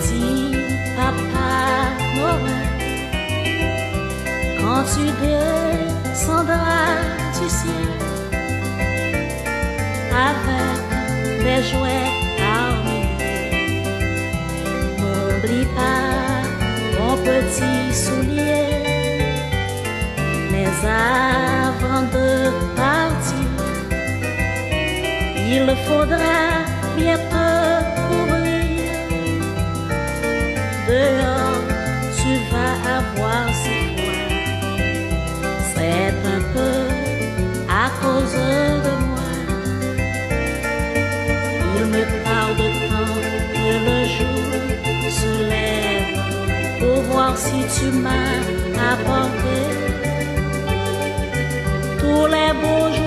petit papa Noël, quand tu descendras du ciel avec des jouets parmi n'oublie pas mon petit soulier. Mais avant de partir, il faudra bien te couvrir. Dehors, tu vas avoir si froid. C'est un peu à cause de moi. Il me tarde tant que le jour se lève pour voir si tu m'as apporté tous les beaux jours.